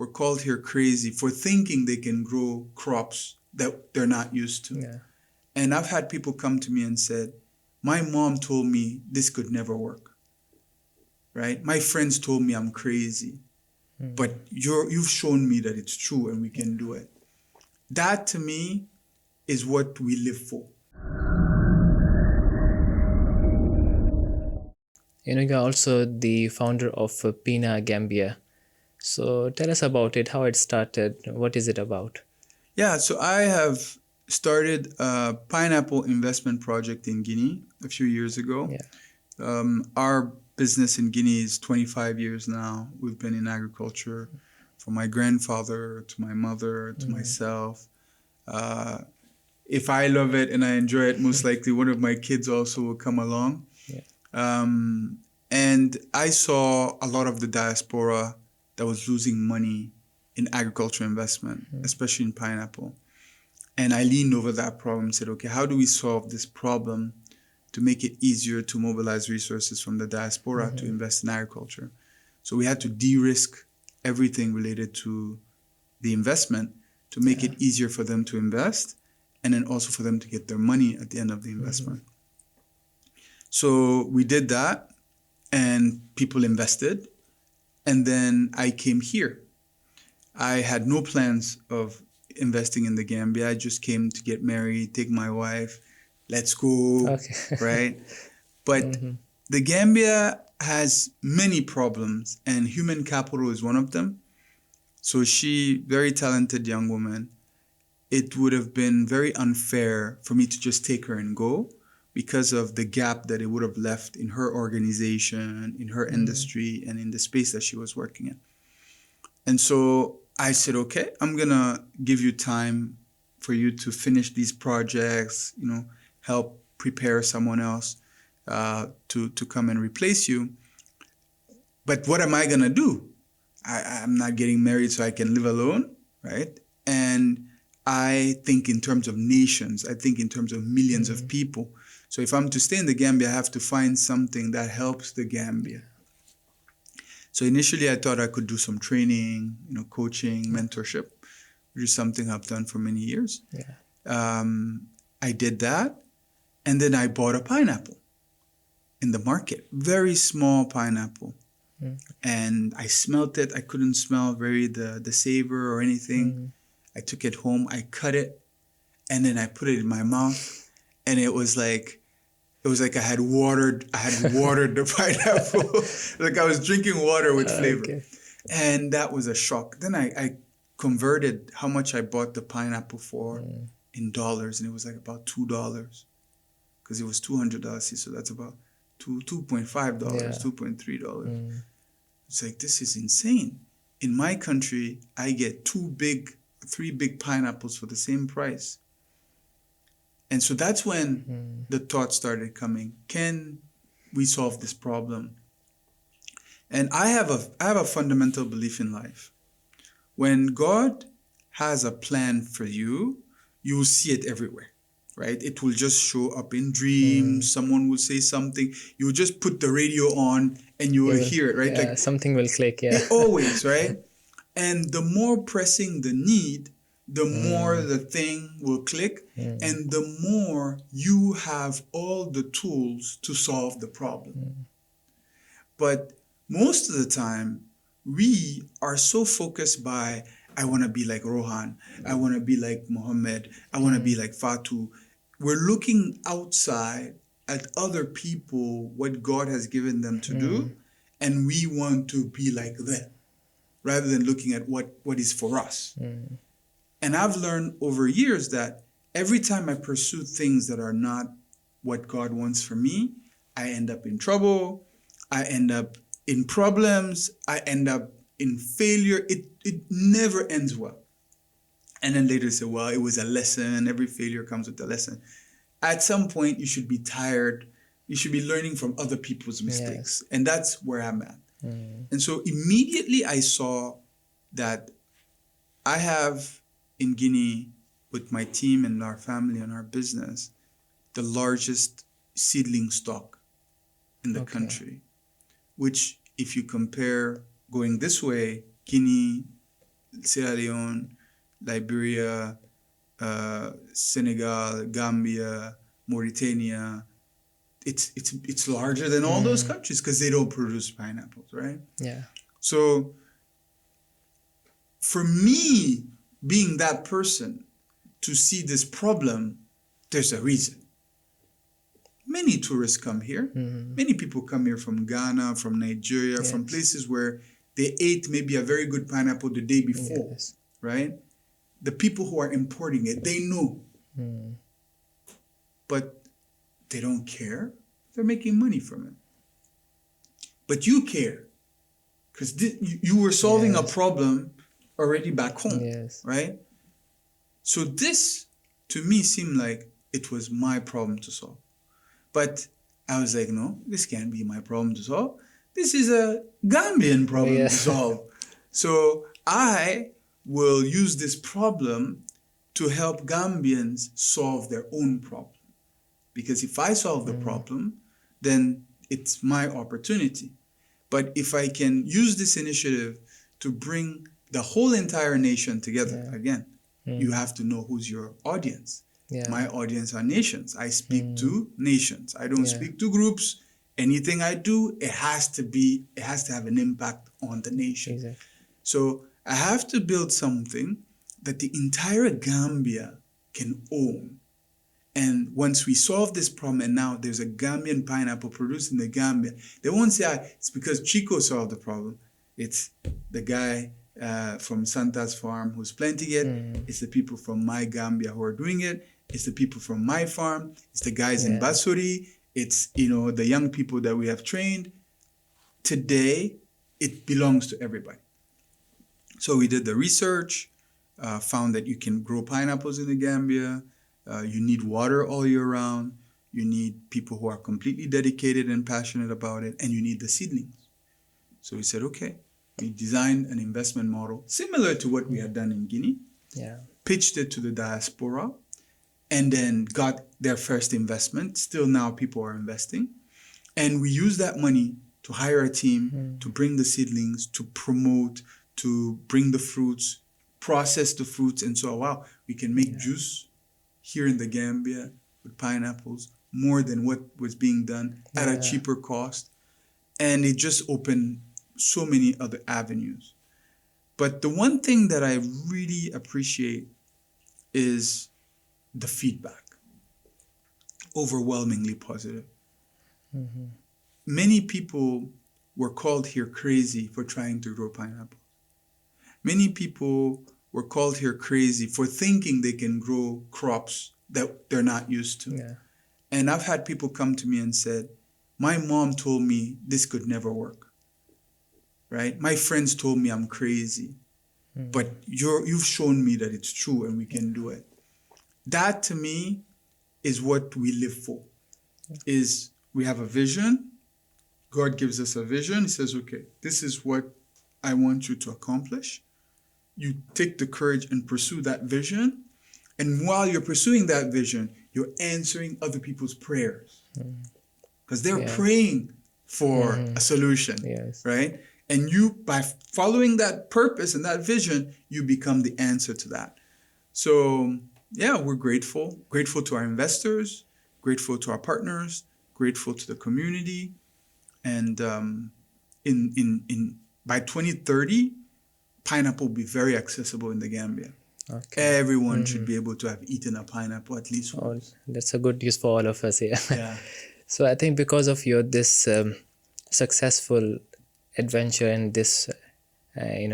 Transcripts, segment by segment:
were called here crazy for thinking they can grow crops that they're not used to. Yeah. And I've had people come to me and said, my mom told me this could never work, right? My friends told me I'm crazy, but you've shown me that it's true and we can do it. That to me is what we live for. You're also the founder of Pina Gambia. So tell us about it, how it started, what is it about? Yeah, so I have started a pineapple investment project in Guinea a few years ago. Yeah. Our business in Guinea is 25 years now. We've been in agriculture from my grandfather to my mother to myself. If I love it and I enjoy it, most likely one of my kids also will come along. Yeah. And I saw a lot of the diaspora that was losing money in agriculture investment, especially in pineapple. And I leaned over that problem and said, okay, how do we solve this problem to make it easier to mobilize resources from the diaspora to invest in agriculture? So we had to de-risk everything related to the investment to make it easier for them to invest, and then also for them to get their money at the end of the investment. So we did that, and people invested. And then I came here. I had no plans of investing in the Gambia. I just came to get married, take my wife, let's go, Okay. right? But the Gambia has many problems, and human capital is one of them. So she, very talented young woman, it would have been very unfair for me to just take her and go because of the gap that it would have left in her organization, in her industry, and in the space that she was working in. And so I said, okay, I'm going to give you time for you to finish these projects, help prepare someone else to come and replace you. But what am I going to do? I'm not getting married so I can live alone, right? And I think in terms of nations. I think in terms of millions of people. So if I'm to stay in the Gambia, I have to find something that helps the Gambia. So initially I thought I could do some training, coaching, mentorship, which is something I've done for many years. Yeah. I did that. And then I bought a pineapple in the market, very small pineapple. And I smelt it. I couldn't smell the savor or anything. I took it home. I cut it. And then I put it in my mouth. And it was like I had watered the pineapple. Like I was drinking water with flavor. Okay. And that was a shock. Then I converted how much I bought the pineapple for in dollars. And it was like about $2. Because it was $200. So that's about $2.5, $2.3. It's like, this is insane. In my country, I get 3 big pineapples for the same price. And so that's when the thought started coming. Can we solve this problem? And I have a fundamental belief in life. When God has a plan for you, you will see it everywhere, right? It will just show up in dreams. Someone will say something. You will just put the radio on and you will hear it, right? Yeah, like something will click, yeah. Always, right? And the more pressing the need, the more the thing will click, and the more you have all the tools to solve the problem. But most of the time, we are so focused by, I want to be like Rohan, I want to be like Mohammed, I want to be like Fatu. We're looking outside at other people, what God has given them to do, and we want to be like them, rather than looking at what is for us. And I've learned over years that every time I pursue things that are not what God wants for me, I end up in trouble, I end up in problems, I end up in failure. It never ends well. And then later say, well, it was a lesson. Every failure comes with a lesson. At some point, you should be tired. You should be learning from other people's mistakes. Yes. And that's where I'm at. And so immediately I saw that I have in Guinea, with my team and our family and our business, the largest seedling stock in the country, which if you compare going this way, Guinea, Sierra Leone, Liberia, Senegal, Gambia, Mauritania. It's larger than all those countries because they don't produce pineapples, right? Yeah. So for me, being that person to see this problem, there's a reason. Many tourists come here. Many people come here from Ghana, from Nigeria, from places where they ate maybe a very good pineapple the day before, right? The people who are importing it, they know. But they don't care. They're making money from it. But you care because you were solving a problem already back home, right? So this, to me, seemed like it was my problem to solve. But I was like, no, this can't be my problem to solve. This is a Gambian problem to solve. So I will use this problem to help Gambians solve their own problem. Because if I solve the problem, then it's my opportunity. But if I can use this initiative to bring the whole entire nation together, again, you have to know who's your audience. My audience are nations. I speak to nations. I don't speak to groups. Anything I do, it has to have an impact on the nation. So I have to build something that the entire Gambia can own. And once we solve this problem, and now there's a Gambian pineapple produced in the Gambia, they won't say it's because Chico solved the problem. It's the guy from Santa's farm who's planting it. It's the people from my Gambia who are doing it. It's the people from my farm. It's the guys in Basuri. It's, the young people that we have trained. Today, it belongs to everybody. So we did the research, found that you can grow pineapples in the Gambia. You need water all year round. You need people who are completely dedicated and passionate about it. And you need the seedlings. So we said, okay. We designed an investment model similar to what we had done in Guinea. Pitched it to the diaspora. And then got their first investment. Still now people are investing. And we use that money to hire a team, to bring the seedlings, to promote, to bring the fruits, process the fruits. And so, wow, we can make juice here in the Gambia with pineapples more than what was being done at a cheaper cost. And it just opened so many other avenues. But the one thing that I really appreciate is the feedback. Overwhelmingly positive. Many people were called here crazy for trying to grow pineapple. Many people were called here crazy for thinking they can grow crops that they're not used to. And I've had people come to me and said, my mom told me this could never work. Right? My friends told me I'm crazy. But you've shown me that it's true and we can do it. That to me is what we live for. Is we have a vision. God gives us a vision. He says, okay, this is what I want you to accomplish. You take the courage and pursue that vision. And while you're pursuing that vision, you're answering other people's prayers. Because they're praying for a solution, right? And you, by following that purpose and that vision, you become the answer to that. So, yeah, we're grateful. Grateful to our investors, grateful to our partners, grateful to the community. And by 2030, pineapple will be very accessible in the Gambia. Everyone should be able to have eaten a pineapple at least once. That's a good news for all of us here. So I think because of your this successful adventure in this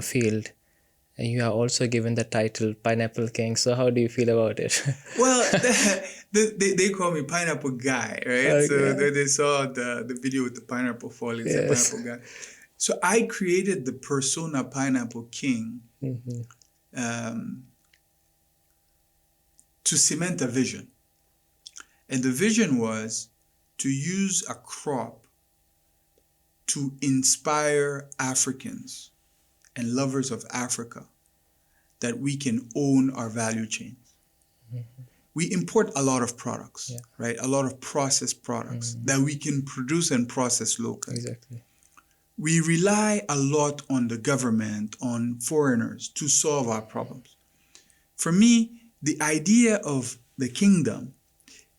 field, you are also given the title Pineapple King. So how do you feel about it? Well, they call me Pineapple Guy, right? So they saw the video with the pineapple falling, the Pineapple Guy. So I created the persona Pineapple King to cement a vision. And the vision was to use a crop to inspire Africans and lovers of Africa that we can own our value chains. We import a lot of products, right? A lot of processed products that we can produce and process locally. we rely a lot on the government, on foreigners to solve our problems. For me, the idea of the kingdom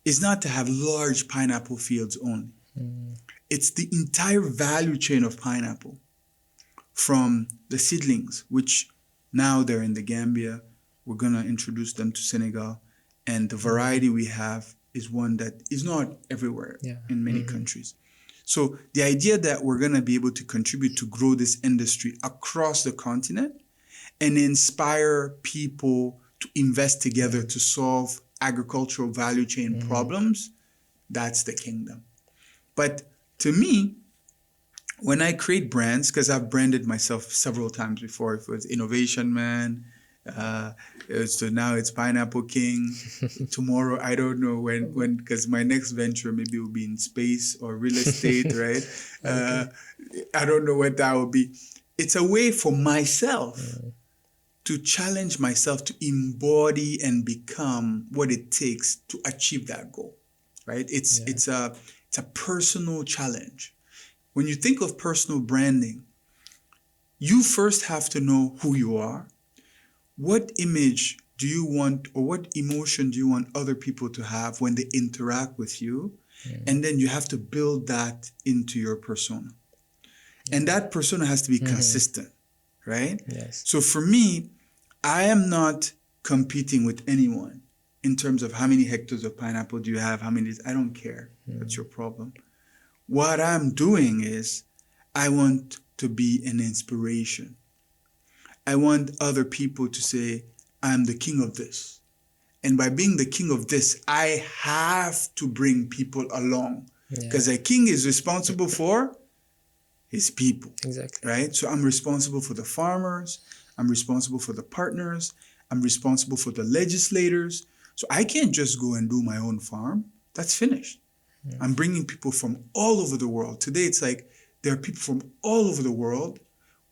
is not to have large pineapple fields only. It's the entire value chain of pineapple, from the seedlings, which now they're in the Gambia. We're going to introduce them to Senegal. And the variety we have is one that is not everywhere in many countries. So the idea that we're going to be able to contribute to grow this industry across the continent and inspire people to invest together to solve agricultural value chain problems, that's the kingdom. But to me, when I create brands, because I've branded myself several times before, if it was Innovation Man, so now it's Pineapple King. Tomorrow, I don't know when, because my next venture maybe will be in space or real estate, right? I don't know what that will be. It's a way for myself to challenge myself to embody and become what it takes to achieve that goal, right? It's a personal challenge. When you think of personal branding, you first have to know who you are. What image do you want, or what emotion do you want other people to have when they interact with you? And then you have to build that into your persona. And that persona has to be consistent, right? Yes. So for me, I am not competing with anyone in terms of how many hectares of pineapple do you have, how many, I don't care. That's your problem. What I'm doing is I want to be an inspiration. I want other people to say, I'm the king of this. And by being the king of this, I have to bring people along. Because a king is responsible for his people. Exactly. Right? So I'm responsible for the farmers. I'm responsible for the partners. I'm responsible for the legislators. So I can't just go and do my own farm. That's finished. I'm bringing people from all over the world. Today, it's like there are people from all over the world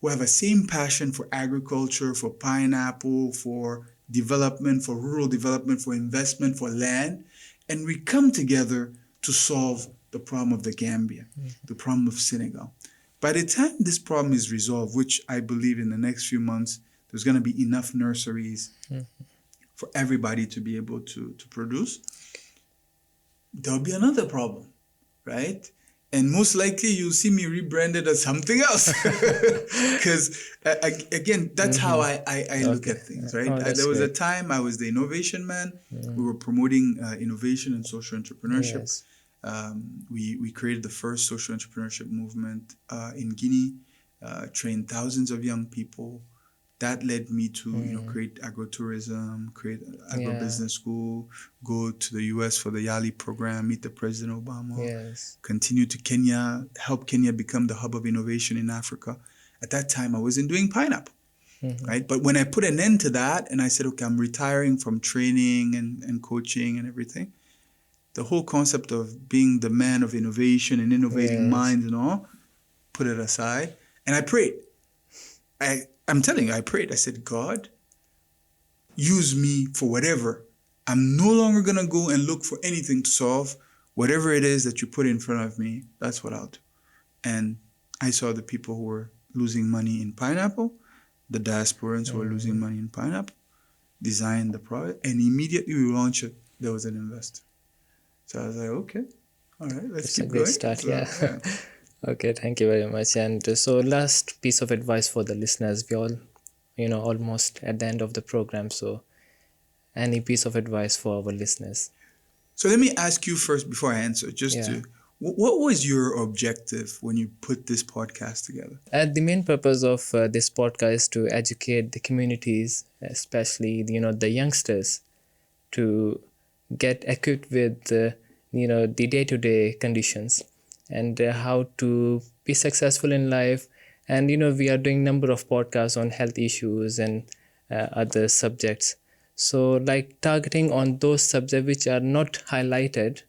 who have a same passion for agriculture, for pineapple, for development, for rural development, for investment, for land. And we come together to solve the problem of the Gambia, the problem of Senegal. By the time this problem is resolved, which I believe in the next few months, there's going to be enough nurseries for everybody to be able to produce, there'll be another problem, right? And most likely you'll see me rebranded as something else. Because, again, that's how I look at things, right? Oh, There was a great. time I was the Innovation Man. We were promoting innovation and social entrepreneurship. Yes. We created the first social entrepreneurship movement in Guinea, trained thousands of young people. That led me to create agrotourism, create agribusiness school, go to the US for the YALI program, meet the President Obama, continue to Kenya, help Kenya become the hub of innovation in Africa. At that time, I wasn't doing pineapple, right? But when I put an end to that and I said, okay, I'm retiring from training and coaching and everything, the whole concept of being the man of innovation and innovating minds and all, put it aside. And I prayed. I'm telling you, I prayed. I said, God, use me for whatever. I'm no longer going to go and look for anything to solve. Whatever it is that you put in front of me, that's what I'll do. And I saw the people who were losing money in pineapple, the diasporans who were losing money in pineapple, designed the product, and immediately we launched it. There was an investor. So I was like, okay, all right, let's keep going. That's a great start, Okay, thank you very much. And so last piece of advice for the listeners. We all, almost at the end of the program. So any piece of advice for our listeners? So let me ask you first before I answer, what was your objective when you put this podcast together? The main purpose of this podcast is to educate the communities, especially, the youngsters, to get equipped with, the day-to-day conditions and how to be successful in life. And, we are doing number of podcasts on health issues and other subjects. So like targeting on those subjects which are not highlighted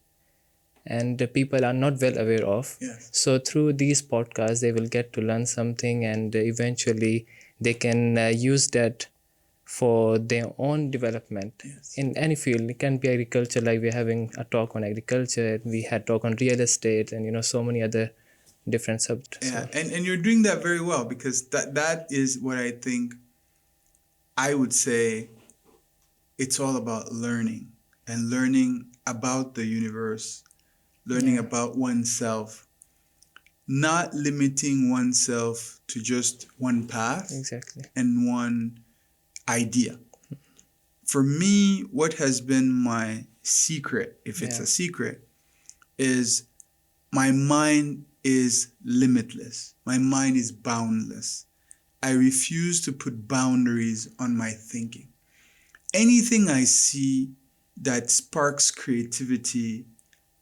and the people are not well aware of. Yes. So through these podcasts, they will get to learn something, and eventually they can use that for their own development in any field. It can be agriculture, like we're having a talk on agriculture. We had talk on real estate and, so many other different subjects. Yeah, and you're doing that very well, because that is what I think I would say. It's all about learning, and learning about the universe, learning about oneself, not limiting oneself to just one path and one idea. For me, what has been my secret, if it's a secret, is my mind is limitless. My mind is boundless. I refuse to put boundaries on my thinking. Anything I see that sparks creativity,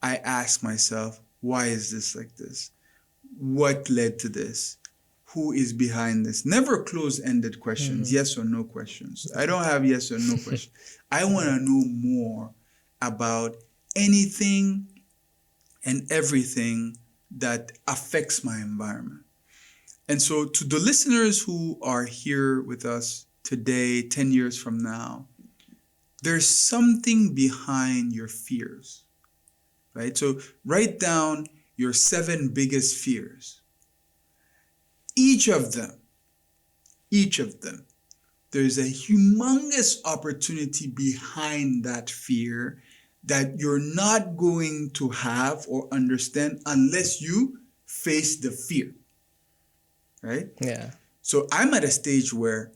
I ask myself, why is this like this? What led to this? Who is behind this? Never closed-ended questions, yes or no questions. I don't have yes or no questions. I want to know more about anything and everything that affects my environment. And so to the listeners who are here with us today, 10 years from now, there's something behind your fears, right? So write down your 7 biggest fears. Each of them, there's a humongous opportunity behind that fear that you're not going to have or understand unless you face the fear, right? Yeah. So I'm at a stage where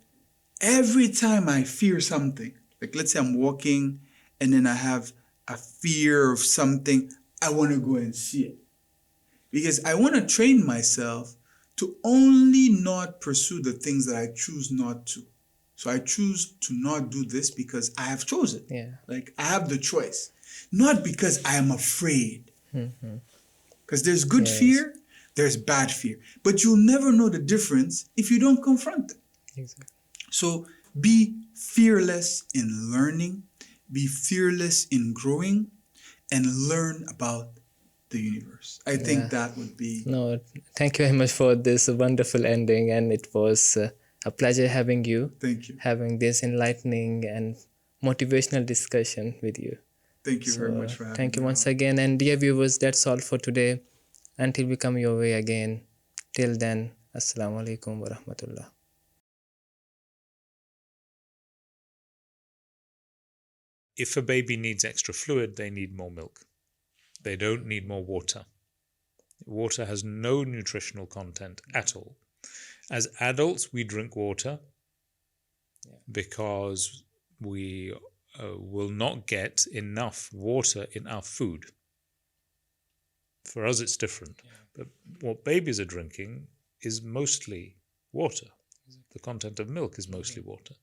every time I fear something, like let's say I'm walking and then I have a fear of something, I want to go and see it. Because I want to train myself to only not pursue the things that I choose not to. So I choose to not do this because I have chosen. Yeah. Like I have the choice. Not because I am afraid. Because there's good fear, there's bad fear. But you'll never know the difference if you don't confront them. Exactly. So be fearless in learning, be fearless in growing, and learn about the universe. I think that would be... No, thank you very much for this wonderful ending, and it was a pleasure having you. Thank you. Having this enlightening and motivational discussion with you. Thank you very much for having me. Thank you once again. And dear viewers, that's all for today. Until we come your way again. Till then, Assalamu alaikum wa rahmatullah. If a baby needs extra fluid, they need more milk. They don't need more water. Water has no nutritional content at all. As adults, we drink water because we will not get enough water in our food. For us, it's different. But what babies are drinking is mostly water. The content of milk is mostly water.